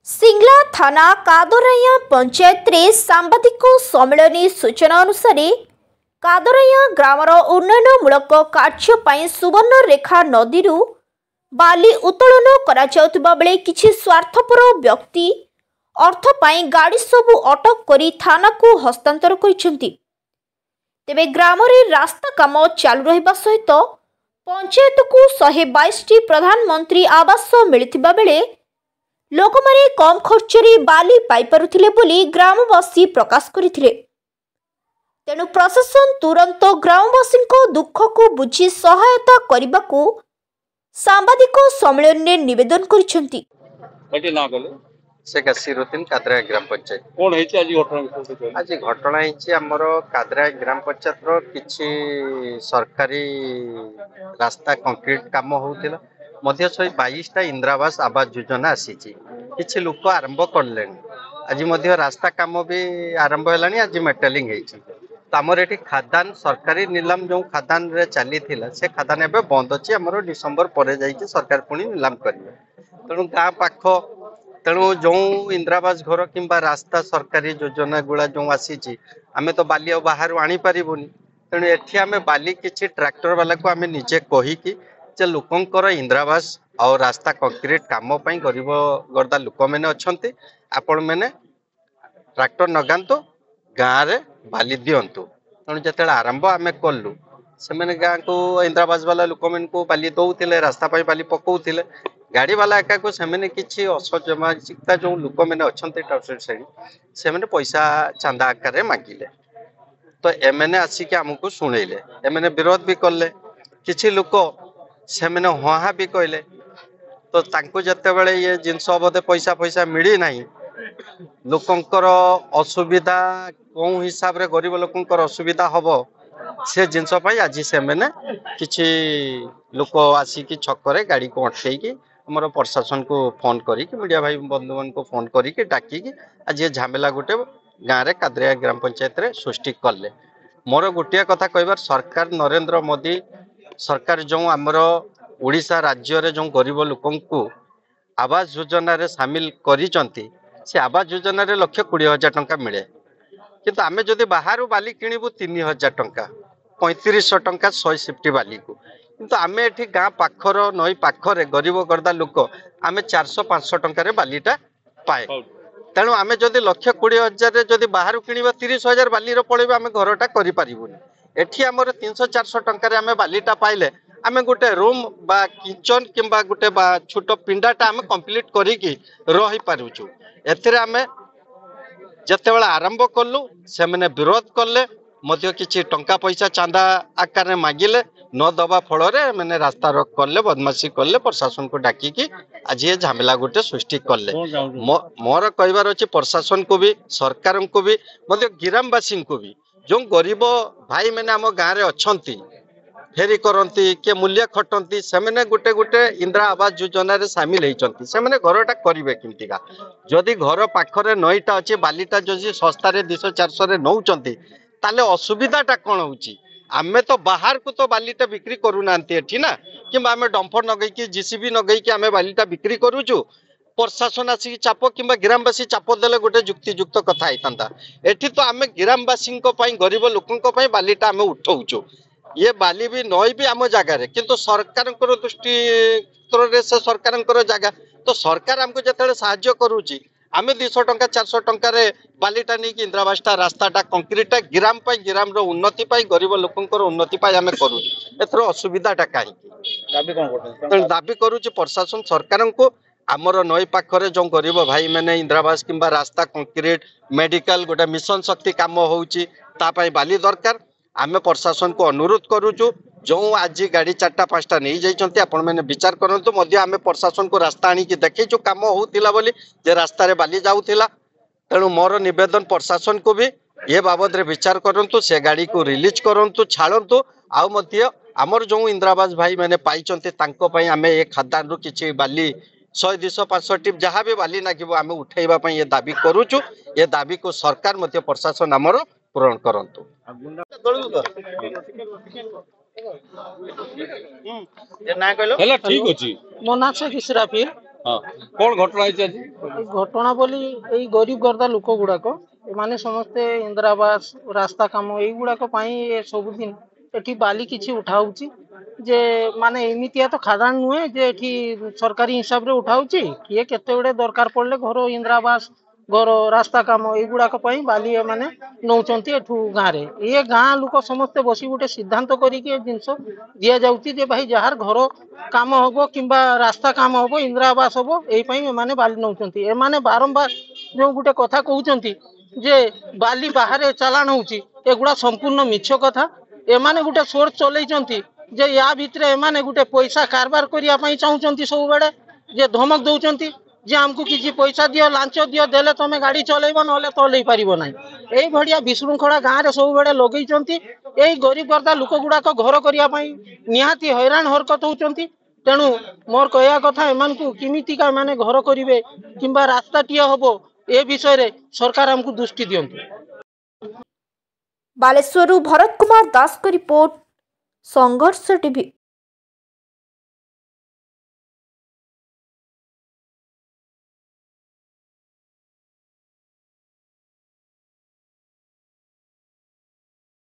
सिंगला थाना कादरैया पंचायत रे सांबादिक सम्मेलन सूचना अनुसार कादरैया ग्रामर उन्नयनमूलक कार्य सुवर्ण रेखा नदी बाली उत्तोलन करा बेले किछि स्वार्थपर व्यक्ति अर्थ पाई गाड़ी सबु अटक करी थाना को हस्तांतर करिसेंती। तेबे ग्राम रे रास्ता काम चालू रहिबा सहित पंचायत को 122 टी प्रधानमंत्री आवास मिलिथिबा बेले लोक माने कम खर्च रे बाली पाई पारुथिले बोली ग्रामवासी प्रकाश करिथिले। तेणु प्रशासन तुरंत ग्रामवासी दुख को बुझी सहायता करने को सांबादिक सम्मेलन में निवेदन करिसेंती। शेख सिरुद्दीन कादरा ग्राम पंचायत कौन है घटना आज घटना आमर कादरा ग्राम पंचायत रो किछि सरकारी रास्ता कंक्रीट काम होउतिला मध्य 122 टा इंदिरावास आवास योजना आसीची किछि लोक आरंभ करले आज मध्य रास्ता काम भी आरंभ हेलानी आज मेटलिंग हेची तमर एठी खादान सरकारी नीलाम जो खादान रे चली थिला से खादान एबे बंद अछि हमरो डिसेंबर परे जाई सरकार पुनी नीलाम करिवे तेणु गाँ पाख तेणु जो इंदिरावास घर किंबा रास्ता सरकारी योजना गुड़ा जो आसी आमे तो बाली बाहर आनी पारिबुनी तेणु एठी आमे बाली किछि ट्रैक्टर वाला को आमे निजे कहिकी जे लोकंकर इंदिरावास और रास्ता कंक्रीट काम पई गरीब गर्दा लोक मैंने अछंती आपण मैंने ट्रैक्टर नगांतु गाँ रे बाली दियंतु तेणु जेतेला आरंभ आमे कलु से मैंने गाँ को इंदिरावास वाला लोक मैंने को बाली दउथिले रास्ता पई बाली पकउथिले गाड़ी वाला एका को सेमने किछि असजमाजिकता जो लोक मैंने अछंती टाउसर श्रेणी से मैंने पैसा चांदा आकार मागिले तो एमएनए आसिक हमको शुणेले एमएनए विरोध भी कले किछि लोक से मैंने हाँ भी कहले तो तांको जते बेले ये जिनस बदे पैसा पैसा मिली नाही लोकंकर असुविधा कौन हिसाब रे गरीब लोकंकर असुविधा हबो से जिनस पई आज से मैंने किछि लोक आसिक छकरे गाड़ी को अटकेकी हमर प्रशासन को फोन करी मीडिया भाई बंधु मान को फोन करी डाकी आज ये झमेला गोटे गाँव रे कादरिया ग्राम पंचायत रे सृष्टि कले मोर गोटे कथा कहबार सरकार नरेंद्र मोदी सरकार जो आमर ओडिशा राज्य रे जो गरीब लोकन को आवास योजना रे शामिल करिसंती से आवास योजना रे 1,20,000 टंका मिले किंतु आमे जदि बाहर बाली किनिबु 3,000 टंका 3500 टंका 150 बाली को किंतु आमे एठी गाँ पाखर नई पाखरे गरीब गर्दा लोक आमे 400-500 टंका रे बालीटा पाए तेणु आमे जदि 1,20,000 जदि बाहर किनिबा 30,000 बाली रो पड़ेबा आमे घरटा करि पारिबुनी एठी हमर 300-400 टंका रे आमे बालीटा पाइले आमे गोटे रूम बा किचन किंबा गोटे बा छोट पिंडाटा आमे कंप्लीट करिकी रही पारुछु एथिरे आमे जतेबेला आरंभ कलु से मैंने विरोध कले मध्य किछि टंका पैसा चांदा आकार मागिले न दबा फल मैंने रास्ता रोक कले बदमाशी कले प्रशासन को डाकी कि आज ये झमेला गोटे सृष्टि कले मोर कहबार अच्छे प्रशासन को भी सरकार को भी मध्य ग्रामवासी को भी जो गरीब भाई मैंने आम गाँव में अच्छी फेरी करती के मूल्य खटती से मैंने गोटे गोटे इंदिरा आवास योजना रे सामिल होती से मैंने घरटा करेंगे केमतिका जदि घर पाखरे नईटा अच्छे बालीटा जदि सस्तार 200-400 रे नौचंती ताले असुविधाटा कौन होची आमे तो बाहर को तो बालीटा बिक्री करूना एठी ना कि आमे डंफर नगैकी जीसीबी नगैकी आमे बालीटा बिक्री करूचु प्रशासन आसिक चाप किंबा ग्रामवासी चाप देले गोटे युक्तियुक्त कथा होता एठी तो आमे ग्रामवासी गरीब लोकंक पई बालीटा आमे उठाउचु ये बाली भी नई भी आम जगार किंतु सरकार दृष्टि से सरकार जगह तो सरकार आमको जिते साहाय्य करुच्ची आम 200 टंका 400 टंका बालीटा नहीं इंदिरावासटा रास्ताटा कंक्रीटा ग्राम ग्राम उन्नति गरीब लोकंकर उन्नति आम करूँ एथर असुविधाटा कहीं दाबी करुच्ची प्रशासन सरकार को आमर नई पाखरे जो गरीब भाई मैंने इंदिरावास किंबा रास्ता कंक्रीट मेडिकल गोटे मिशन शक्ति काम होउची तापाई बाली दरकार आमे प्रशासन को अनुरोध करूचु जो आज गाड़ी 4-5टा नहीं जाइछंती आपण मैंने विचार करंतु मध्य आमे प्रशासन को रास्ता आनी कि देखैछु काम होउतिला बोली जे रास्ता रे बाली जाउतिला तेणु मोर निवेदन प्रशासन को भी ये बाबद रे विचार करंतु से गाड़ी को रिलीज करंतु छाड़ंतु आउ मध्य आमर जो इंदिरावास भाई मैंने पाइछंती तांको पई आमे ए खादान रु किछि बाली 100-200-500 टिप जहाँ भी बाली नागिबो आमे उठेइबा पई ये दाबी करूचु ये दाबी को सरकार मध्य प्रशासन आमर पूरण करंतु ठीक अछि मो ना से किसराफिल हाँ कौन घटना है आज এই ঘটনা বলি এই গরিব গর্দা লোক গুড়াক এମାନେ ସମସ୍ତେ ଇନ୍ଦିରାବାସ ରାସ୍ତା କାମ ଏଇଗୁଡାକ ପାଇଁ ସବୁଦିନ ଏଠି ବାଲି କିଛି ଉଠାଉଛି ଯେ ମାନେ ଏମିତିଆ ତ ଖାଦାନ ନୁହେଁ ଯେ ଏଠି ସରକାରୀ ହିସାବରେ ଉଠାଉଛି କିଏ କେତେ ଗୁଡେ ଦରକାର ପଡିଲେ ଘର ଇନ୍ଦିରାବାସ ଘର ରାସ୍ତା କାମ ଏଇଗୁଡାକ ପାଇଁ ବାଲି ଏମାନେ ନଉଛନ୍ତି ଏଠୁ ଗାଁରେ ଏ ଗାଁ ଲୋକ ସମସ୍ତେ ବସି ଗୋଟେ ସିଦ୍ଧାନ୍ତ କରିକି ଏ ଜିନିଷ ଦିଆଯାଉଛି ଯେ ଭାଇ ଯାହାର ଘର କାମ ହବ କିମ୍ବା ରାସ୍ତା କାମ ହବ ଇନ୍ଦିରାବାସ ହବ ଏଇ ପାଇଁ ଏମାନେ ବାଲି ନଉଛନ୍ତି ଏମାନେ ବାରମ୍ବାର ଯୋଉ ଗୋଟେ କଥା କହୁଛନ୍ତି ଯେ ବାଲି ବାହାରେ ଚାଲାଣ ହଉଛି ଏଗୁଡା ସମ୍ପୂର୍ଣ୍ଣ ମିଛ କଥା ଏମାନେ ଗୋଟେ ସୋର୍ସ ଚଲେଇଛନ୍ତି ଯେ ୟା ଭିତରେ ଏମାନେ ଗୋଟେ ପଇସା କାରବାର କରିବା ପାଇଁ ଚାହୁଁଛନ୍ତି ସବୁବେଳେ ଯେ ଧମକ ଦଉଛନ୍ତି ଯେ ଆମକୁ କିଛି ପଇସା ଦିଅ ଲାଞ୍ଚ ଦିଅ ଦେଲେ ତମେ ଗାଡି ଚଲେଇବ ନହେଲେ ଚଲେଇ ପାରିବ ନାହିଁ ଏଇ ଭଳିଆ ବିଶୃଙ୍ଖଳା ଗାଁରେ ସବୁବେଳେ ଲଗେଇଛନ୍ତି ଏଇ ଗରିବ ଗର୍ଦା ଲୋକ ଗୁଡାକ ଘର କରିବା ପାଇଁ ନିହାତି ହଇରାଣ ହରକତ ହଉଛନ୍ତି ତେଣୁ ମୋର କହିବା କଥା ଏମାନଙ୍କୁ କେମିତିକା ଏମାନେ ଘର କରିବେ କିମ୍ବା ରାସ୍ତାଟିଏ ହବ ଏ ବିଷୟରେ ସରକାର ଆମକୁ ଦୃଷ୍ଟି ଦିଅନ୍ତୁ। ବାଲେଶ୍ୱରରୁ ଭରତ କୁମାର ଦାସଙ୍କ ରିପୋର୍ଟ ସଂଘର୍ଷ ଟିଭି।